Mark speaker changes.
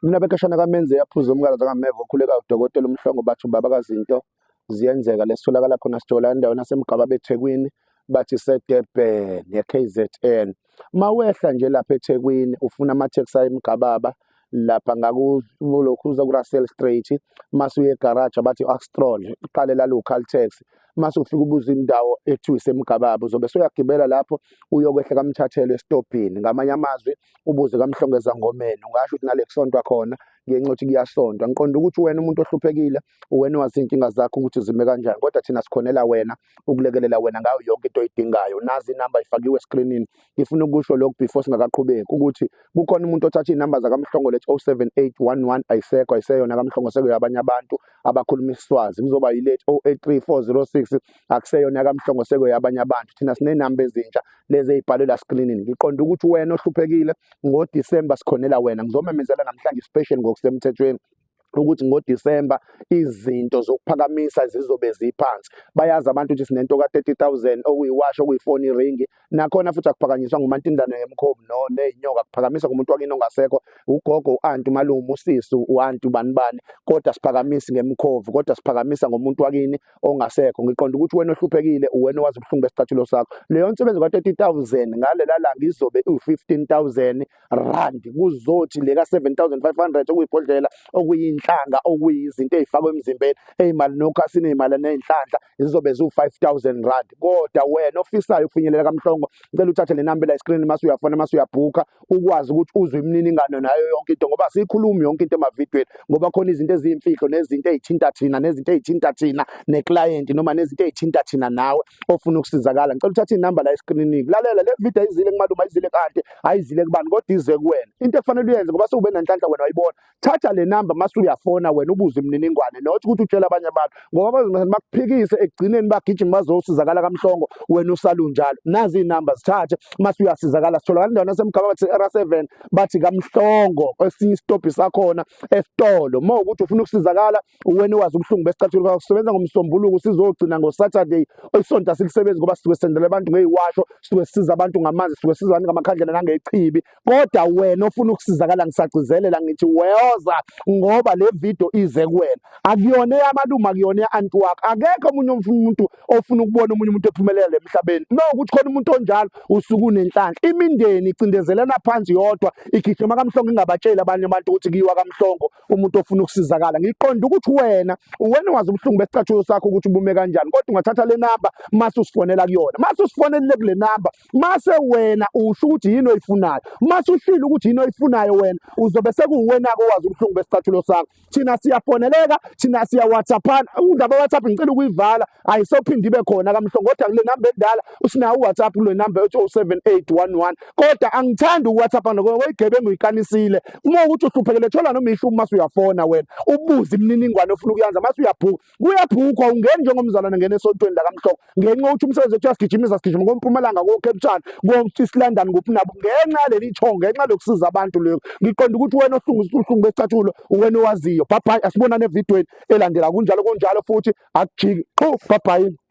Speaker 1: mina bekashana kaMenze yaphuza umkalaza kaMeva okhuleka udokotela uMhlongo bathi ubaba kazinto ziyenzeka lesitholakala khona sithola endaweni yasemgaba beThekwini bathi seDurban ye-KZN mawehla nje lapha eThekwini ufuna ama-taxi ayemgababa lapha ngakulokhuza ku-Russell Street masuye egarage abathi Axtron uqalela local taxi mase ufika ubuza indawo ethiwa isemgababa uzobe soyagibela lapho uyokwehla kamthathelo estopini ngamanye amazwi ubuze kaMhlongeza Ngomeni ungasho ukuthi ngale kusonto khona ngenxa ukuthi kuyasonto ngiqonda ukuthi wena umuntu ohluphekile wena wazi inkinga zakho ukuthi zime kanjani kodwa thina sikhonela wena ukulekelela wena ngayo yonke into oyidingayo nazi inamba ifakiwe screenini ngifuna ukusho lokho before singakaqhubeki ukuthi kukhona umuntu othatha inamba zakaMhlongo lethi 07811 ayiseyona kaMhlongo seko yabanye abantu abakhuluma isiswazi kuzoba yilethi 083406 akuseyona kaMhlongo seko yabanye abantu thina sinenamba ezintsha lezi ezibhalelwa screenini ngiqonda ukuthi wena ohluphekile ngoDisemba sikhonela wena ngizomemezela namhlanje special ngokusemthethweni ukuthi ngoDisemba izinto zokuphakamisa zizobe ziphansi bayazi abantu ukuthi sinento ka30,000 okuyiwasho okuyifoni ring nakhona futhi akuphakanyiswa ngumantindane ngemkhovu no nezinyoka kuphakamisa kumuntu wakini ongasekho ugogo uanti malume usisi uanti banibani kodwa siphakamisi ngemkhovu kodwa siphakamisa ngomuntu wakini ongasekho ngiqonda ukuthi wena ohluphekile uwena owazi ubuhlungu besicathulo sakho leyo nsebenzo ka30,000 ngalela langa izobe u15,000 rand kuzothi leka 7,500 okuyibhodlela okuyinhlanga okuyizinto ezifakwe emzimbeni ezimali nokhasini ezimali nenhlanhla zizobe zu5,000 rand kodwa wena ofisayo ufinyelela kaMhlongo ngicela uthathe le number la screen mase uyafona mase uyabhuka ukwazi ukuthi uzwe imininingano nayo yonke into ngoba siyikhulumi yonke into emavidweni ngoba khona izinto eziyimfihlo nezinto ezithinta thina nezinto ezithinta thina neclient noma nezinto ezithinta thina nawe ofuna ukusizakala ngicela uthathe inamba la screenini lalela le video ayizile kumalume ayizile kanti ayizile kubani kodwa ize kuwena into efanele uyenze ngoba sewube nenhlanhla wena wayibona thatha le number mase uyafona wena ubuze imininingwane nothi ukuthi utshela abanye abantu ngoba bakuphikise ekugcineni bagijima bazosizakala kaMhlongo wena usalunjalo nazi inamba zithathe mase uyasizakala sitholakala endaweni yasemgaba bathi R7 bathi kaMhlongo esinye stop sakhona esitolo uma ukuthi ufuna ukusizakala wena wazi ubuhlungu besicathulo bakho kusebenza ngomsombuluko sizogcina ngoSaturday isonto silisebenza ngoba sisuke sendele abantu ngeyiwasho sisuke sisiza abantu ngamanzi sisuke sisiza abantu ngamakhandlela nangechibi kodwa wena ofuna ukusizakala ngisagcizelela ngithi weyoza ngoba le video ize kuwena akuyona eyamalume akuyona ya-anti wakho akekho omunye umuntu ofuna ukubona omunye umuntu ephumelela emhlabeni nokuthi khona umuntu onjalo usuku unenhlanhla imindeni icindezelana phansi yodwa igijima kaMhlongo ingabatsheli abanye abantu ukuthi kuyiwa kaMhlongo umuntu ofuna ukusizakala ngiqonda ukuthi wena wazi ubuhlungu besicathulo sakho ukuthi ubume kanjani kodwa ungathatha le namba mase usifonela kuyona mase usifonelile kule namba mase wena usho ukuthi yini oyifunayo mase uhlile ukuthi yini oyifunayo wena uzobe sekuwena-ke owazi ubuhlungu besicathulo sakho thina siyafoneleka thina siya WhatsAppana undaba WhatsApp ngicela ukuyivala ayisophinde ibe khona kaMhlongo kodwa kule namba endala usinayo uWhatsApp kule namba ethi 07811 kodwa angithandi uWhatsApp ngoba igebengu uyikanisile uma ukuthi uhluphekele thola noma ishumi mase uyafona wena ubuze imininingwane ofuna ukuyenza mase uyabhukwa ungeni njengomzalwane ngene esontweni la kaMhlongo ngenxa ukuthi umsebenzi wethu yasigijimisa sigijima ngoMpumalanga ngoCape Town ngoEast London ngophinabo ngenxa leli thongo ngenxa lokusiza abantu lokho ngiqonda ukuthi wena uhlungu besicathulo wena owaziyo bye bye asibonane evidweni elandela kunjalo futhi akujiki bye bye.